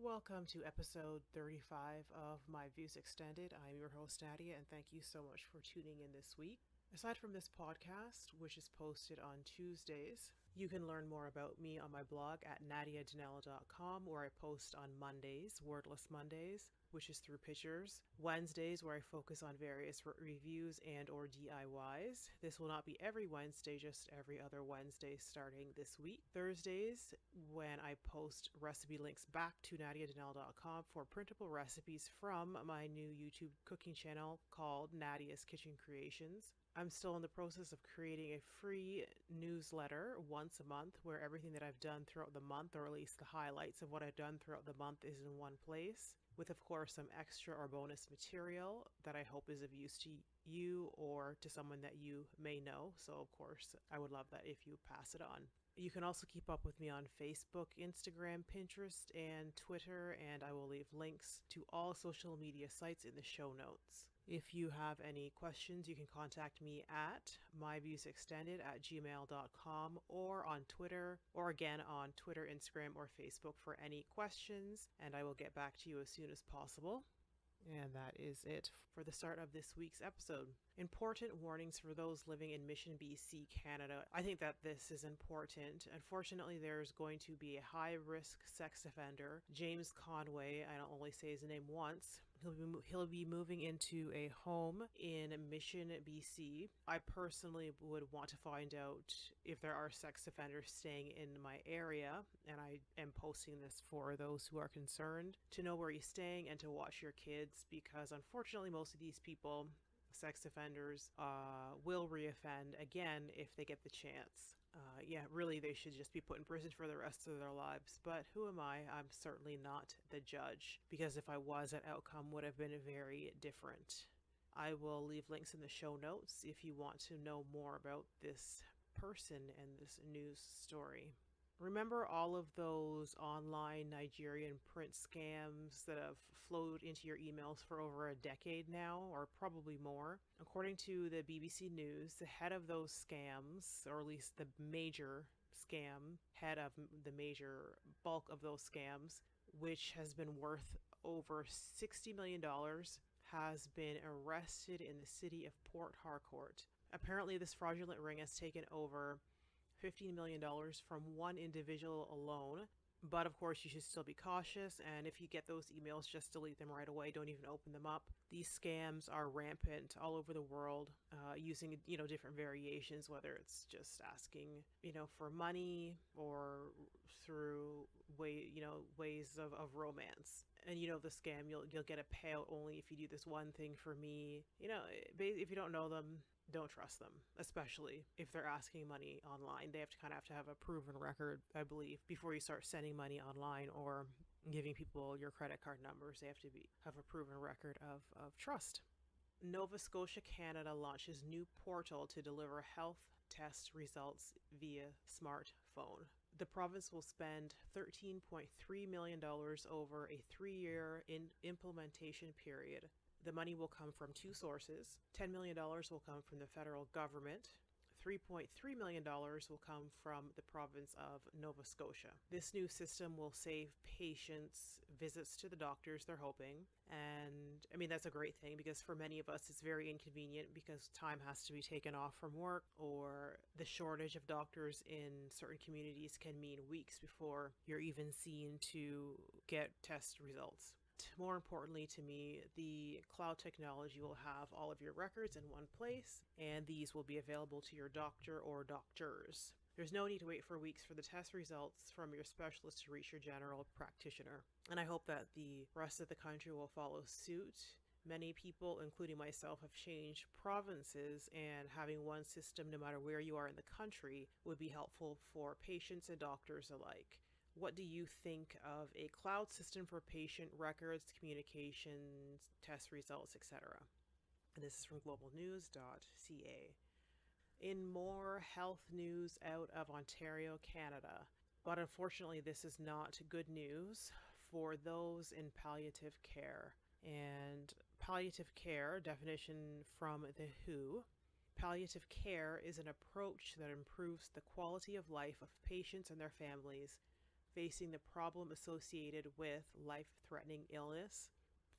Welcome to episode 35 of My Views Extended. I'm your host, Nadia, and thank you so much for tuning in this week. Aside from this podcast, which is posted on Tuesdays, you can learn more about me on my blog at nadiadanella.com, where I post on Mondays, Wordless Mondays, which is through pictures. Wednesdays, where I focus on various reviews and or DIYs. This will not be every Wednesday, just every other Wednesday starting this week. Thursdays, when I post recipe links back to nadiadanella.com for printable recipes from my new YouTube cooking channel called Nadia's Kitchen Creations. I'm still in the process of creating a free newsletter once a month where everything that I've done throughout the month, or at least the highlights of what I've done throughout the month, is in one place, with of course some extra or bonus material that I hope is of use to you or to someone that you may know. So of course, I would love that if you pass it on. You can also keep up with me on Facebook, Instagram, Pinterest, and Twitter, and I will leave links to all social media sites in the show notes. If you have any questions, you can contact me at myviewsextended@gmail.com or on Twitter, or again on Twitter, Instagram, or Facebook for any questions, and I will get back to you as soon as possible. And that is it for the start of this week's episode. Important warnings for those living in Mission, BC, Canada. I think that this is important. Unfortunately, there's going to be a high-risk sex offender, James Conway. I don't only say his name once. He'll be moving into a home in Mission, BC. I personally would want to find out if there are sex offenders staying in my area, and I am posting this for those who are concerned, to know where he's staying and to watch your kids, because unfortunately most of these people, sex offenders, will reoffend again if they get the chance. Really, they should just be put in prison for the rest of their lives. But who am I? I'm certainly not the judge, because if I was, that outcome would have been very different. I will leave links in the show notes if you want to know more about this person and this news story. Remember all of those online Nigerian print scams that have flowed into your emails for over a decade now, or probably more? According to the BBC News, the head of those scams, or at least the major scam, head of the major bulk of those scams, which has been worth over $60 million, has been arrested in the city of Port Harcourt. Apparently, this fraudulent ring has taken over $15 million from one individual alone. But of course, you should still be cautious, and if you get those emails, just delete them right away. Don't even open them up. These scams are rampant all over the world, using different variations, whether it's just asking for money or through ways of romance. And the scam, you'll get a payout only if you do this one thing for me. If you don't know them, don't trust them, especially if they're asking money online. They have to have a proven record, I believe, before you start sending money online or giving people your credit card numbers. They have to have a proven record of trust. Nova Scotia, Canada launches new portal to deliver health test results via smartphone. The province will spend $13.3 million over a 3-year implementation period. The money will come from two sources. $10 million will come from the federal government. $3.3 million will come from the province of Nova Scotia. This new system will save patients visits to the doctors, they're hoping. And I mean, that's a great thing, because for many of us, it's very inconvenient because time has to be taken off from work, or the shortage of doctors in certain communities can mean weeks before you're even seen to get test results. More importantly to me, the cloud technology will have all of your records in one place, and these will be available to your doctor or doctors. There's no need to wait for weeks for the test results from your specialist to reach your general practitioner. And I hope that the rest of the country will follow suit. Many people, including myself, have changed provinces, and having one system no matter where you are in the country would be helpful for patients and doctors alike. What do you think of a cloud system for patient records, communications, test results, etc.? And this is from globalnews.ca. In more health news out of Ontario, Canada, but unfortunately this is not good news for those in palliative care. And palliative care, definition from the WHO, palliative care is an approach that improves the quality of life of patients and their families facing the problem associated with life-threatening illness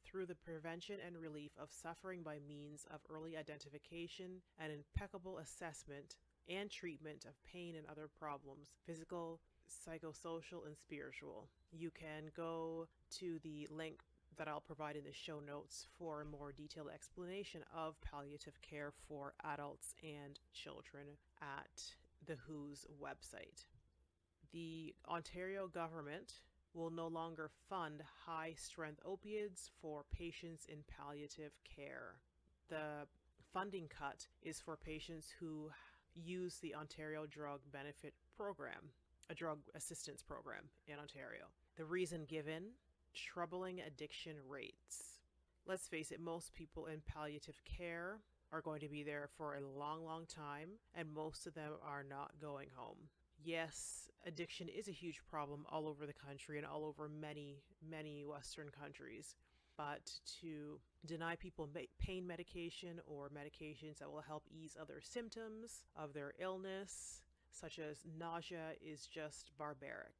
through the prevention and relief of suffering by means of early identification and impeccable assessment and treatment of pain and other problems, physical, psychosocial, and spiritual. You can go to the link that I'll provide in the show notes for a more detailed explanation of palliative care for adults and children at the WHO's website. The Ontario government will no longer fund high-strength opioids for patients in palliative care. The funding cut is for patients who use the Ontario Drug Benefit Program, a drug assistance program in Ontario. The reason given: troubling addiction rates. Let's face it, most people in palliative care are going to be there for a long, long time, and most of them are not going home. Yes, addiction is a huge problem all over the country and all over many, many Western countries. But to deny people pain medication or medications that will help ease other symptoms of their illness, such as nausea, is just barbaric.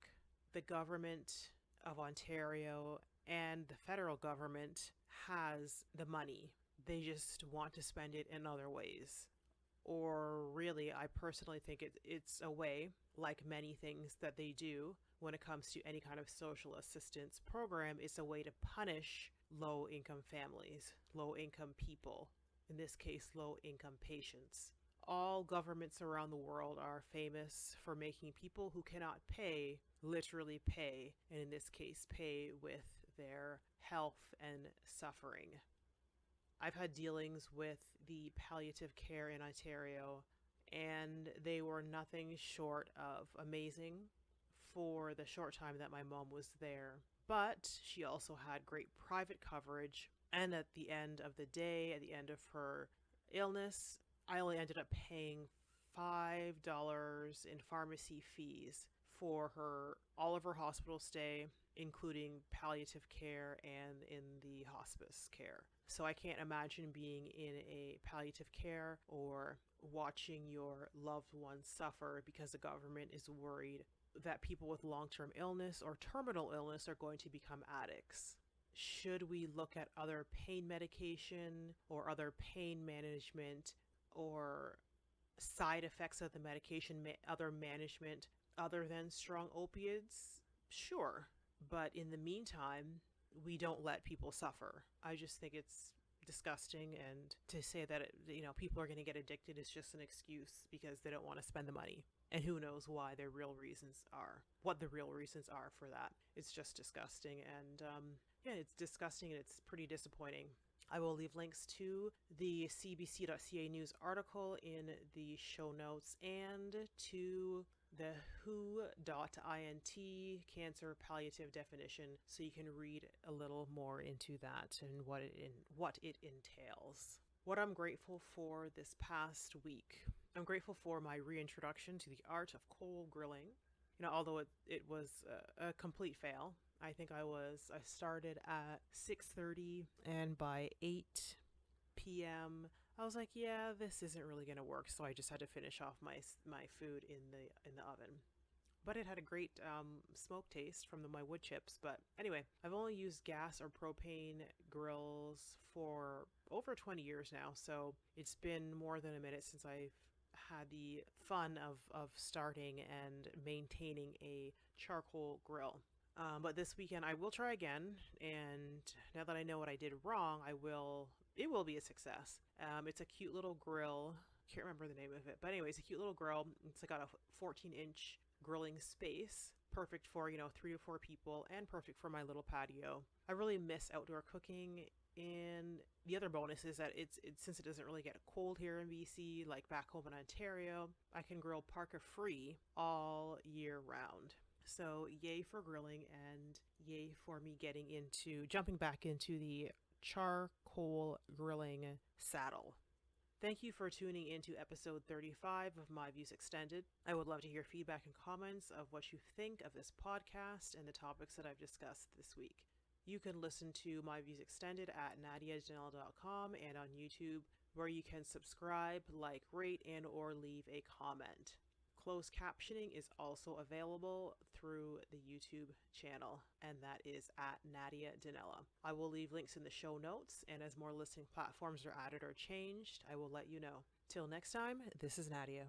The government of Ontario and the federal government has the money. They just want to spend it in other ways. Or really, I personally think it's a way, like many things that they do when it comes to any kind of social assistance program, it's a way to punish low-income families, low-income people, in this case, low-income patients. All governments around the world are famous for making people who cannot pay literally pay, and in this case, pay with their health and suffering. I've had dealings with the palliative care in Ontario, and they were nothing short of amazing for the short time that my mom was there. But she also had great private coverage, and at the end of the day, at the end of her illness, I only ended up paying $5 in pharmacy fees for all of her hospital stay, including palliative care and in the hospice care. So I can't imagine being in a palliative care or watching your loved ones suffer because the government is worried that people with long-term illness or terminal illness are going to become addicts. Should we look at other pain medication or other pain management or side effects of the medication, other management other than strong opiates? Sure. But in the meantime, we don't let people suffer. I just think it's disgusting, and to say that people are going to get addicted is just an excuse because they don't want to spend the money. And who knows why what the real reasons are for that. It's just disgusting, and it's disgusting, and it's pretty disappointing. I will leave links to the cbc.ca news article in the show notes and to the WHO.int cancer palliative definition, so you can read a little more into that and what it entails. What I'm grateful for this past week. I'm grateful for my reintroduction to the art of coal grilling. Although it was a complete fail. I think I started at 6:30, and by 8 p.m. I was like, yeah, this isn't really going to work. So I just had to finish off my food in the oven. But it had a great smoke taste from my wood chips. But anyway, I've only used gas or propane grills for over 20 years now. So it's been more than a minute since I've had the fun of starting and maintaining a charcoal grill. But this weekend I will try again, and now that I know what I did wrong, it will be a success. It's a cute little grill. Can't remember the name of it, but anyway, it's a cute little grill. It's got a 14-inch grilling space, perfect for 3 to 4 people, and perfect for my little patio. I really miss outdoor cooking. And the other bonus is that since it doesn't really get cold here in BC, like back home in Ontario, I can grill parka free all year round. So yay for grilling, and yay for me jumping back into the charcoal grilling saddle. Thank you for tuning into episode 35 of My Views Extended. I would love to hear feedback and comments of what you think of this podcast and the topics that I've discussed this week. You can listen to My Views Extended at nadiajanelle.com and on YouTube, where you can subscribe, like, rate, and or leave a comment. Closed captioning is also available through the YouTube channel, and that is at Nadia Donella. I will leave links in the show notes, and as more listening platforms are added or changed, I will let you know. Till next time, this is Nadia.